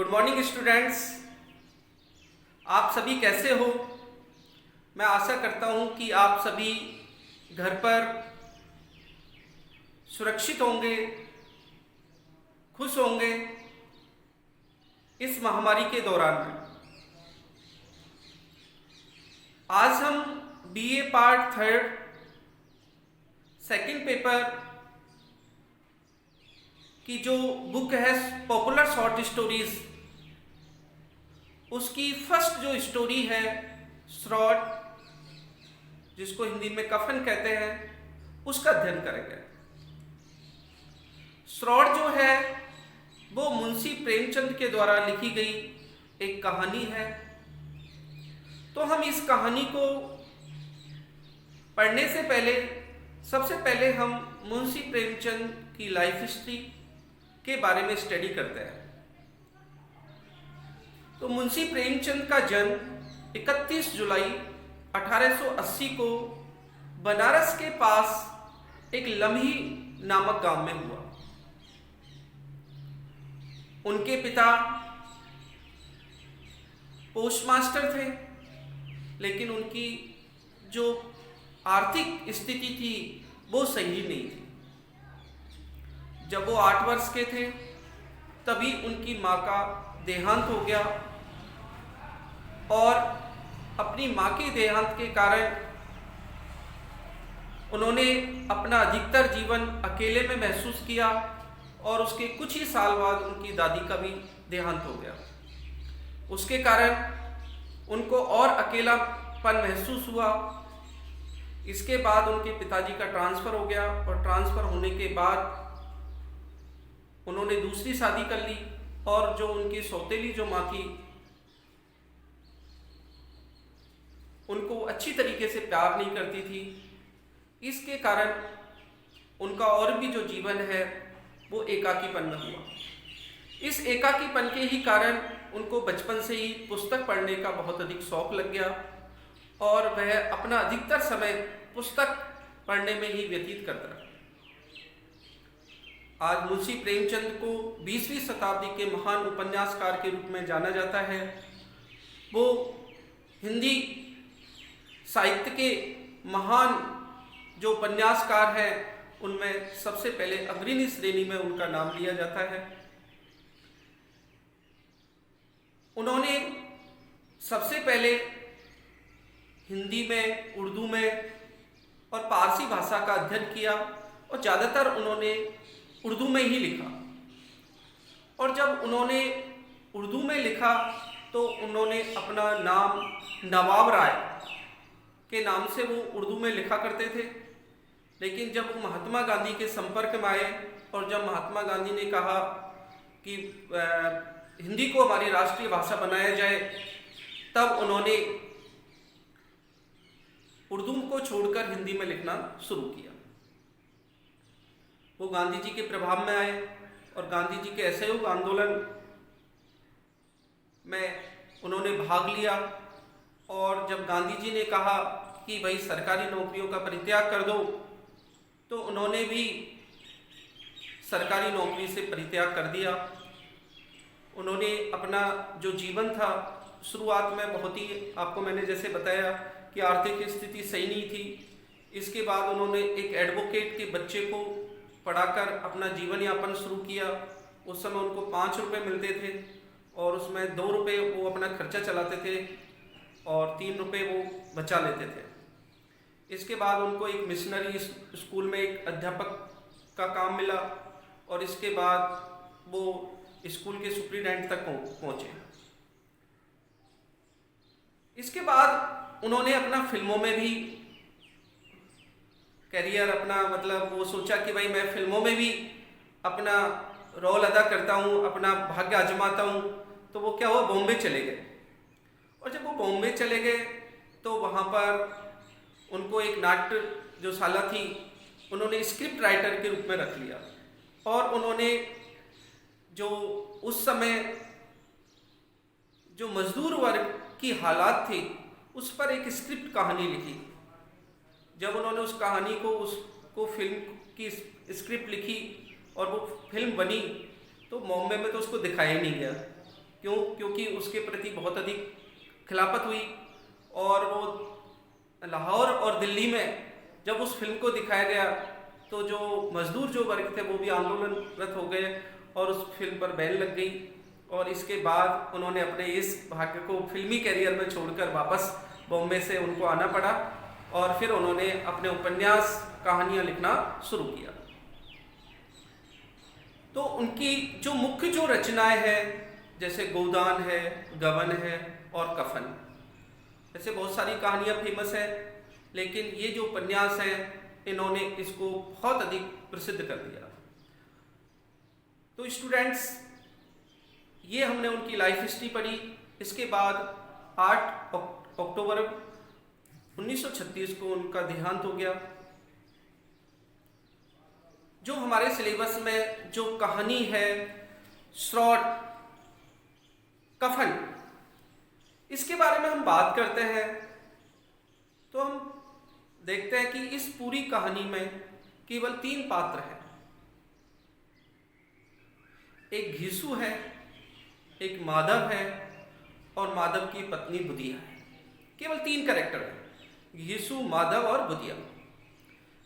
Good morning students. आप सभी कैसे हो? मैं आशा करता हूं कि आप सभी घर पर सुरक्षित होंगे, खुश होंगे इस महामारी के दौरान में। आज हम BA part third second paper की जो बुक है पॉपुलर शॉर्ट स्टोरीज, उसकी फर्स्ट जो स्टोरी है श्रॉड, जिसको हिंदी में कफन कहते हैं, उसका अध्ययन करेंगे। श्रॉड जो है वो मुंशी प्रेमचंद के द्वारा लिखी गई एक कहानी है। तो हम इस कहानी को पढ़ने से पहले सबसे पहले हम मुंशी प्रेमचंद की लाइफ हिस्ट्री के बारे में स्टडी करते हैं। तो मुंशी प्रेमचंद का जन्म 31 जुलाई 1880 को बनारस के पास एक लम्ही नामक गांव में हुआ। उनके पिता पोस्टमास्टर थे, लेकिन उनकी जो आर्थिक स्थिति थी वो सही नहीं थी। जब वो 8 वर्ष के थे तभी उनकी माँ का देहांत हो गया और अपनी माँ के देहांत के कारण उन्होंने अपना अधिकतर जीवन अकेले में महसूस किया और उसके कुछ ही साल बाद उनकी दादी का भी देहांत हो गया। उसके कारण उनको और अकेलापन महसूस हुआ। इसके बाद उनके पिताजी का ट्रांसफ़र हो गया और ट्रांसफ़र होने के बाद उन्होंने दूसरी शादी कर ली और जो उनकी सौतेली जो माँ थी उनको अच्छी तरीके से प्यार नहीं करती थी। इसके कारण उनका और भी जो जीवन है वो एकाकीपन में हुआ। इस एकाकीपन के ही कारण उनको बचपन से ही पुस्तक पढ़ने का बहुत अधिक शौक लग गया और वह अपना अधिकतर समय पुस्तक पढ़ने में ही व्यतीत करता रहा। आज मुंशी प्रेमचंद को 20वीं शताब्दी के महान उपन्यासकार के रूप में जाना जाता है। वो हिंदी साहित्य के महान जो उपन्यासकार हैं उनमें सबसे पहले अग्रणी श्रेणी में उनका नाम लिया जाता है। उन्होंने सबसे पहले हिंदी में, उर्दू में और पारसी भाषा का अध्ययन किया और ज़्यादातर उन्होंने उर्दू में ही लिखा। और जब उन्होंने उर्दू में लिखा तो उन्होंने अपना नाम नवाब राय के नाम से वो उर्दू में लिखा करते थे। लेकिन जब वो महात्मा गांधी के संपर्क में आए और जब महात्मा गांधी ने कहा कि हिंदी को हमारी राष्ट्रीय भाषा बनाया जाए, तब उन्होंने उर्दू को छोड़कर हिंदी में लिखना शुरू किया। वो गांधी जी के प्रभाव में आए और गांधी जी के असहयोग आंदोलन में उन्होंने भाग लिया। और जब गांधी जी ने कहा कि भाई सरकारी नौकरियों का परित्याग कर दो, तो उन्होंने भी सरकारी नौकरी से परित्याग कर दिया। उन्होंने अपना जो जीवन था, शुरुआत में बहुत ही, आपको मैंने जैसे बताया कि आर्थिक स्थिति सही नहीं थी। इसके बाद उन्होंने एक एडवोकेट के बच्चे को पढ़ाकर अपना जीवन यापन शुरू किया। उस समय उनको 5 रुपये मिलते थे और उसमें 2 रुपये वो अपना खर्चा चलाते थे और 3 रुपये वो बचा लेते थे। इसके बाद उनको एक मिशनरी स्कूल में एक अध्यापक का काम मिला और इसके बाद वो स्कूल के सुप्रिटेंडेंट तक पहुँचे। इसके बाद उन्होंने अपना फिल्मों में भी करियर अपना, मतलब वो सोचा कि भाई मैं फिल्मों में भी अपना रोल अदा करता हूँ, अपना भाग्य आजमाता हूँ। तो वो क्या हुआ, बॉम्बे चले गए। और जब वो बॉम्बे चले गए तो वहाँ पर उनको एक नाट्य जो शाला थी उन्होंने स्क्रिप्ट राइटर के रूप में रख लिया और उन्होंने जो उस समय जो मजदूर वर्ग की हालात थी उस पर एक स्क्रिप्ट कहानी लिखी। जब उन्होंने उस कहानी को उसको फिल्म की स्क्रिप्ट लिखी और वो फिल्म बनी तो बॉम्बे में तो उसको दिखाया ही नहीं गया। क्योंकि उसके प्रति बहुत अधिक खिलाफत हुई, और वो लाहौर और दिल्ली में जब उस फिल्म को दिखाया गया तो जो मजदूर जो वर्ग थे वो भी आंदोलनरत हो गए और उस फिल्म पर बैन लग गई। और इसके बाद उन्होंने अपने इस भाग्य को फिल्मी कैरियर में छोड़कर वापस बॉम्बे से उनको आना पड़ा, और फिर उन्होंने अपने उपन्यास कहानियाँ लिखना शुरू किया। तो उनकी जो मुख्य जो रचनाएं हैं, जैसे गोदान है, गबन है और कफन, ऐसे बहुत सारी कहानियाँ फेमस है, लेकिन ये जो उपन्यास हैं इन्होंने इसको बहुत अधिक प्रसिद्ध कर दिया। तो स्टूडेंट्स, ये हमने उनकी लाइफ हिस्ट्री पढ़ी। इसके बाद 8 अक्टूबर 1936 को उनका देहांत हो गया। जो हमारे सिलेबस में जो कहानी है श्रॉट कफन, इसके बारे में हम बात करते हैं तो हम देखते हैं कि इस पूरी कहानी में केवल 3 पात्र हैं। एक घीसू है, एक माधव है और माधव की पत्नी बुधिया है। केवल 3 कैरेक्टर हैं, घीसू, माधव और बुधिया।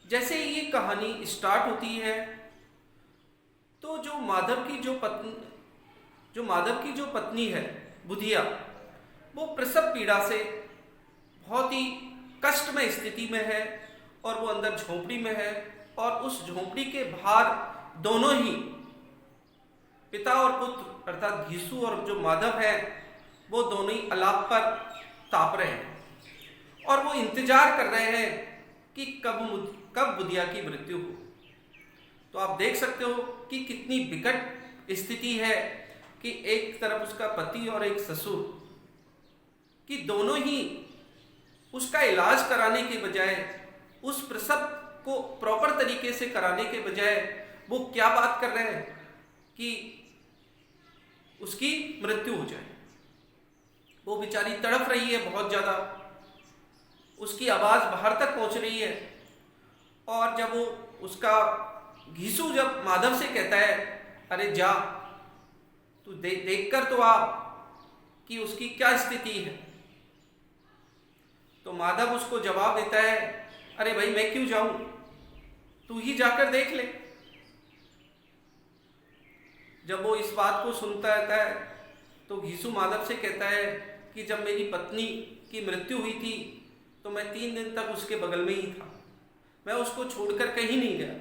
जैसे ये कहानी स्टार्ट होती है तो जो माधव की जो पत्नी है बुधिया, वो प्रसव पीड़ा से बहुत ही कष्टमय स्थिति में है और वो अंदर झोंपड़ी में है, और उस झोंपड़ी के बाहर दोनों ही पिता और पुत्र अर्थात घीसू और जो माधव है वो दोनों ही अलाप पर ताप रहे हैं और वो इंतजार कर रहे हैं कि कब बुधिया की मृत्यु हो। तो आप देख सकते हो कि कितनी विकट स्थिति है कि एक तरफ उसका पति और एक ससुर, कि दोनों ही उसका इलाज कराने के बजाय, उस प्रसव को प्रॉपर तरीके से कराने के बजाय वो क्या बात कर रहे हैं कि उसकी मृत्यु हो जाए। वो बेचारी तड़प रही है बहुत ज़्यादा, उसकी आवाज़ बाहर तक पहुंच रही है। और जब वो उसका घीसू जब माधव से कहता है, अरे जा तू देख कर तो आ कि उसकी क्या स्थिति है, तो माधव उसको जवाब देता है, अरे भाई मैं क्यों जाऊं, तू ही जाकर देख ले। जब वो इस बात को सुनता रहता है तो घीसू माधव से कहता है कि जब मेरी पत्नी की मृत्यु हुई थी तो मैं 3 दिन तक उसके बगल में ही था, मैं उसको छोड़कर कहीं नहीं गया।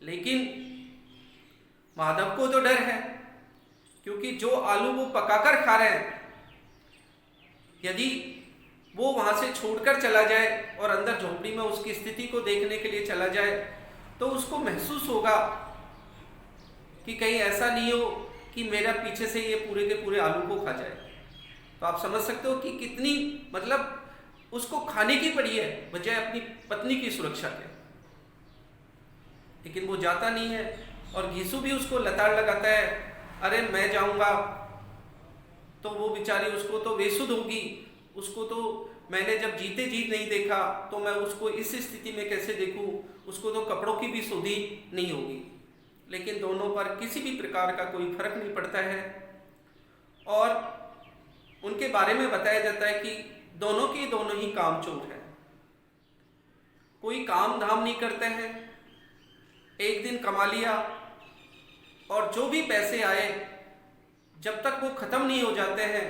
लेकिन माधव को तो डर है, क्योंकि जो आलू वो पकाकर खा रहे हैं, यदि वो वहां से छोड़कर चला जाए और अंदर झोपड़ी में उसकी स्थिति को देखने के लिए चला जाए तो उसको महसूस होगा कि कहीं ऐसा नहीं हो कि मेरा पीछे से ये पूरे के पूरे आलू को खा जाए। तो आप समझ सकते हो कि कितनी मतलब उसको खाने की पड़ी है बजाय अपनी पत्नी की सुरक्षा के। लेकिन वो जाता नहीं है और घीसू भी उसको लताड़ लगाता है, अरे मैं जाऊंगा तो वो बेचारी उसको तो बेसुध होगी, उसको तो मैंने जब जीते जी नहीं देखा तो मैं उसको इस स्थिति में कैसे देखूं, उसको तो कपड़ों की भी सुधि नहीं होगी। लेकिन दोनों पर किसी भी प्रकार का कोई फर्क नहीं पड़ता है और उनके बारे में बताया जाता है कि दोनों के दोनों ही कामचोर हैं, कोई काम धाम नहीं करते हैं। एक दिन कमा लिया और जो भी पैसे आए जब तक वो खत्म नहीं हो जाते हैं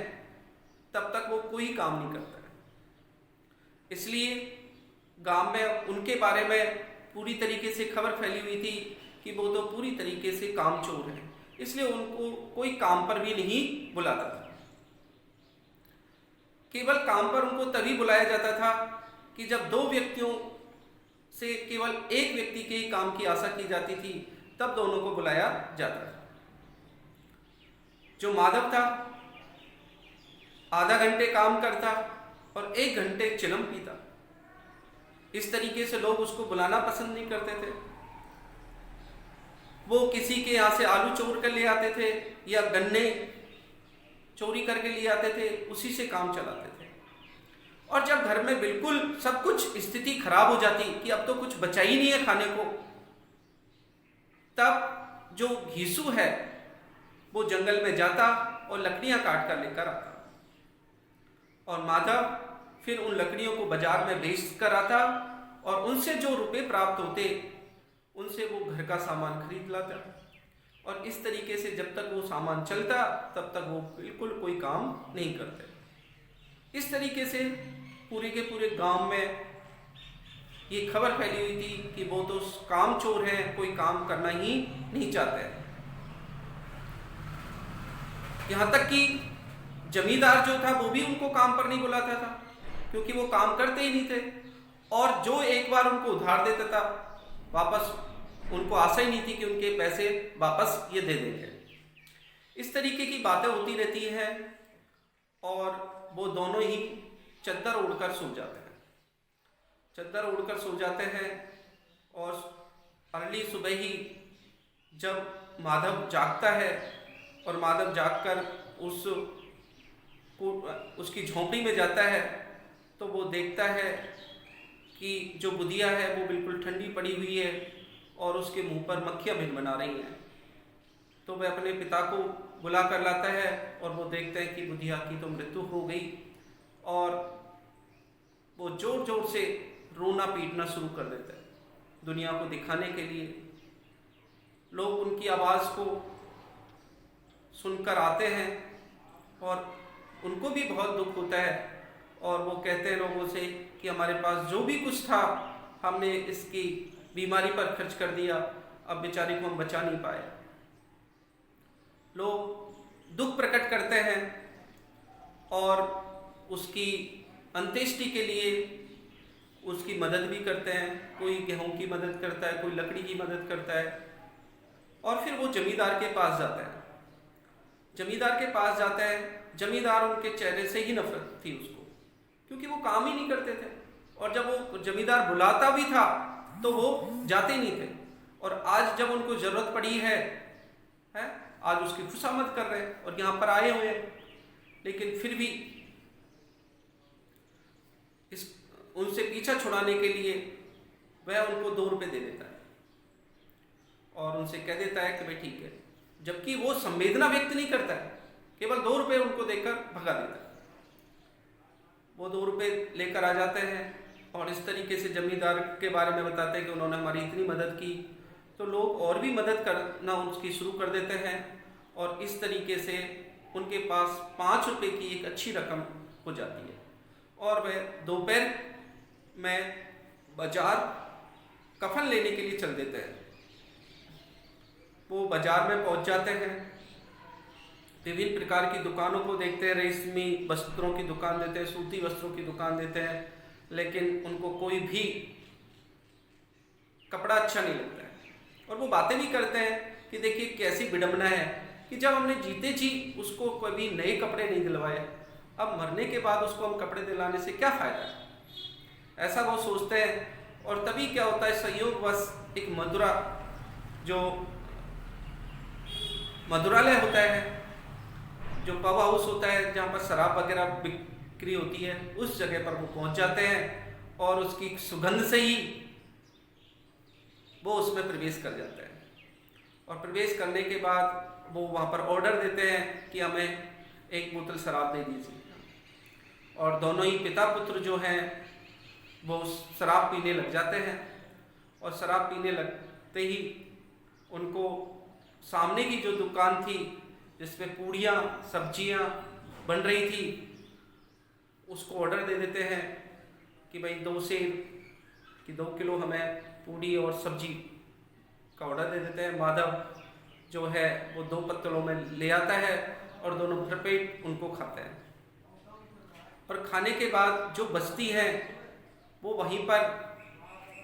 तब तक वो कोई काम नहीं करता है। इसलिए गांव में उनके बारे में पूरी तरीके से खबर फैली हुई थी कि वो तो पूरी तरीके से कामचोर हैं, इसलिए उनको कोई काम पर भी नहीं बुलाता था। केवल काम पर उनको तभी बुलाया जाता था कि जब 2 व्यक्तियों से केवल एक व्यक्ति के ही काम की आशा की जाती थी, तब दोनों को बुलाया जाता था। जो माधव था आधा घंटे काम करता और 1 घंटे चिलम पीता। इस तरीके से लोग उसको बुलाना पसंद नहीं करते थे। वो किसी के यहाँ से आलू चोर कर ले आते थे या गन्ने चोरी करके ले आते थे, उसी से काम चलाते थे। और जब घर में बिल्कुल सब कुछ स्थिति खराब हो जाती कि अब तो कुछ बचा ही नहीं है खाने को, तब जो घीसू है वो जंगल में जाता और लकड़ियां काट कर लेकर आता, और माधव फिर उन लकड़ियों को बाजार में बेच कर आता, और उनसे जो रुपए प्राप्त होते उनसे वो घर का सामान खरीद लाता। और इस तरीके से जब तक वो सामान चलता तब तक वो बिल्कुल कोई काम नहीं करते। इस तरीके से पूरे के पूरे गांव में ये खबर फैली हुई थी कि वो तो काम चोर हैं, कोई काम करना ही नहीं चाहते। यहाँ तक कि जमींदार जो था वो भी उनको काम पर नहीं बुलाता था, क्योंकि वो काम करते ही नहीं थे, और जो एक बार उनको उधार देता था वापस उनको आशा ही नहीं थी कि उनके पैसे वापस ये दे देंगे। इस तरीके की बातें होती रहती हैं, और वो दोनों ही चद्दर ओढ़कर सो जाते हैं। चद्दर ओढ़कर सो जाते हैं, और अगली सुबह ही जब माधव जागता है, और माधव जागकर उसकी झोंपड़ी में जाता है, तो वो देखता है कि जो बुधिया है वो बिल्कुल ठंडी पड़ी हुई है, और उसके मुंह पर मक्खियाँ भिनभिना रही हैं। तो वह अपने पिता को बुला कर लाता है, और वो देखते हैं कि बुधिया की तो मृत्यु हो गई, और वो जोर जोर से रोना पीटना शुरू कर देता है दुनिया को दिखाने के लिए। लोग उनकी आवाज़ को सुनकर आते हैं, और उनको भी बहुत दुख होता है, और वो कहते हैं लोगों से कि हमारे पास जो भी कुछ था हमने इसकी बीमारी पर खर्च कर दिया, अब बेचारे को हम बचा नहीं पाए। लोग दुख प्रकट करते हैं, और उसकी अंत्येष्टि के लिए उसकी मदद भी करते हैं। कोई गेहूं की मदद करता है, कोई लकड़ी की मदद करता है, और फिर वो जमींदार के पास जाता है। जमींदार के पास जाता है, जमींदार उनके चेहरे से ही नफरत थी उसको, क्योंकि वो काम ही नहीं करते थे, और जब वो जमींदार बुलाता भी था तो वो जाते नहीं थे। और आज जब उनको जरूरत पड़ी है आज उसकी खुशामद कर रहे हैं और यहाँ पर आए हुए हैं, लेकिन फिर भी उनसे पीछा छुड़ाने के लिए वह उनको 2 रुपये दे देता है, और उनसे कह देता है कि भाई ठीक है, जबकि वो संवेदना व्यक्त नहीं करता है, केवल 2 रुपये उनको देकर भगा देता है। वो 2 रुपये लेकर आ जाते हैं, और इस तरीके से जमींदार के बारे में बताते हैं कि उन्होंने हमारी इतनी मदद की, तो लोग और भी मदद करना उसकी शुरू कर देते हैं, और इस तरीके से उनके पास 5 रुपये की एक अच्छी रकम हो जाती है, और वह दोपहर में बाजार कफन लेने के लिए चल देते हैं। वो बाजार में पहुंच जाते हैं, विभिन्न प्रकार की दुकानों को देखते हैं, रेशमी वस्त्रों की दुकान देते हैं, सूती वस्त्रों की दुकान देते हैं, लेकिन उनको कोई भी कपड़ा अच्छा नहीं लगता है। और वो बातें भी करते हैं कि देखिए कैसी विडंबना है कि जब हमने जीते जी उसको कभी नए कपड़े नहीं दिलवाए, अब मरने के बाद उसको हम कपड़े दिलाने से क्या फ़ायदा है, ऐसा वो सोचते हैं। और तभी क्या होता है, संयोगवश एक जो मधुरालय होता है, जो पब हाउस होता है जहाँ पर शराब वगैरह बिक्री होती है, उस जगह पर वो पहुँच जाते हैं, और उसकी सुगंध से ही वो उसमें प्रवेश कर जाता है। और प्रवेश करने के बाद वो वहाँ पर ऑर्डर देते हैं कि हमें 1 बोतल शराब दे दीजिए, और दोनों ही पिता पुत्र जो हैं वो शराब पीने लग जाते हैं। और शराब पीने लगते ही उनको सामने की जो दुकान थी जिसमें पूड़ियाँ सब्जियाँ बन रही थी, उसको ऑर्डर दे देते हैं कि भाई 2 किलो हमें पूड़ी और सब्जी का ऑर्डर दे देते हैं। माधव जो है वो 2 पत्तलों में ले आता है, और दोनों भरपेट उनको खाते हैं। और खाने के बाद जो बचती है वो वहीं पर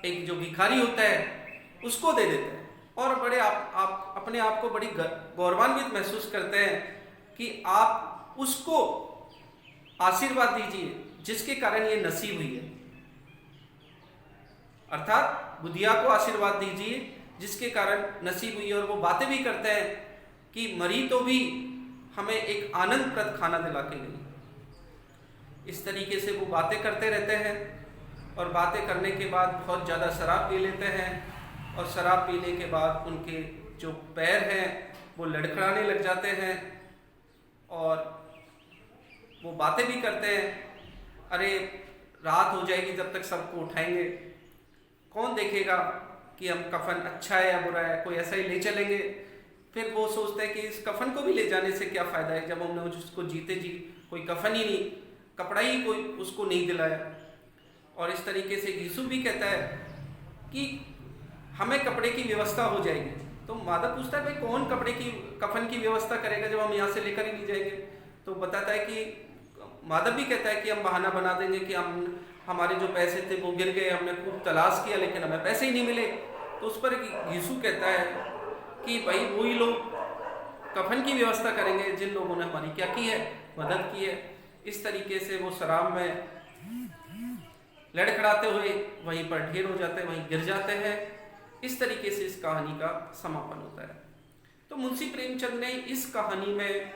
एक जो भिखारी होता है उसको दे देते हैं, और बड़े आप अपने आप को बड़ी गौरवान्वित महसूस करते हैं कि आप उसको आशीर्वाद दीजिए जिसके कारण ये नसीब हुई है, अर्थात बुधिया को आशीर्वाद दीजिए जिसके कारण नसीब हुई है। और वो बातें भी करते हैं कि मरी तो भी हमें एक आनंदप्रद खाना दिला के गई। इस तरीके से वो बातें करते रहते हैं, और बातें करने के बाद बहुत ज़्यादा शराब पी लेते हैं, और शराब पीने के बाद उनके जो पैर हैं वो लड़खड़ाने लग जाते हैं और वो बातें भी करते हैं, अरे रात हो जाएगी जब तक सबको उठाएंगे, कौन देखेगा कि हम कफन अच्छा है या बुरा है, कोई ऐसा ही ले चलेंगे। फिर वो सोचते हैं कि इस कफन को भी ले जाने से क्या फ़ायदा है जब हमने उसको जीते जी कोई कफन ही नहीं, कपड़ा ही कोई उसको नहीं दिलाया। और इस तरीके से यीशु भी कहता है कि हमें कपड़े की व्यवस्था हो जाएगी। तो माधव पूछता है भाई कौन कफन की व्यवस्था करेगा जब हम यहाँ से लेकर ही नहीं जाएंगे। तो बताता है कि माधव भी कहता है कि हम बहाना बना देंगे कि हमारे जो पैसे थे वो गिर गए, हमने खूब तलाश किया लेकिन हमें पैसे ही नहीं मिले। तो उस पर यीशु कहता है कि भाई वही लोग कफन की व्यवस्था करेंगे जिन लोगों ने हमारी क्या की है, मदद की है। इस तरीके से वो शराब में लड़खड़ाते हुए वहीं पर ढेर हो जाते हैं, वहीं गिर जाते हैं। इस तरीके से इस कहानी का समापन होता है। तो मुंशी प्रेमचंद ने इस कहानी में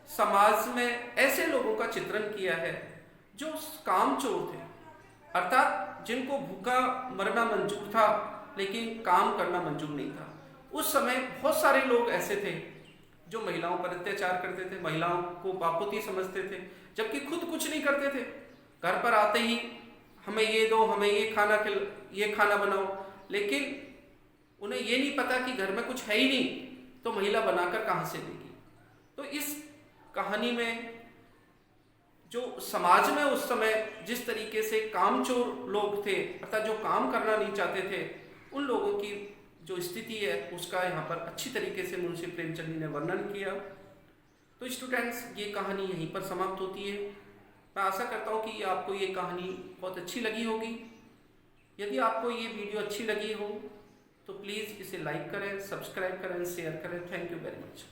समाज में ऐसे लोगों का चित्रण किया है जो कामचोर थे, अर्थात जिनको भूखा मरना मंजूर था लेकिन काम करना मंजूर नहीं था। उस समय बहुत सारे लोग ऐसे थे जो महिलाओं पर अत्याचार करते थे, महिलाओं को बापुती समझते थे, जबकि खुद कुछ नहीं करते थे। घर पर आते ही हमें ये दो, हमें ये खाना बनाओ, लेकिन उन्हें ये नहीं पता कि घर में कुछ है ही नहीं, तो महिला बनाकर कहाँ से देगी। तो इस कहानी में जो समाज में उस समय जिस तरीके से कामचोर लोग थे, अर्थात जो काम करना नहीं चाहते थे, उन लोगों की जो स्थिति है उसका यहाँ पर अच्छी तरीके से मुंशी प्रेमचंद जी ने वर्णन किया। तो स्टूडेंट्स, ये कहानी यहीं पर समाप्त होती है। मैं आशा करता हूँ कि आपको ये कहानी बहुत अच्छी लगी होगी। यदि आपको ये वीडियो अच्छी लगी हो तो प्लीज़ इसे लाइक करें, सब्सक्राइब करें, शेयर करें। Thank you very much.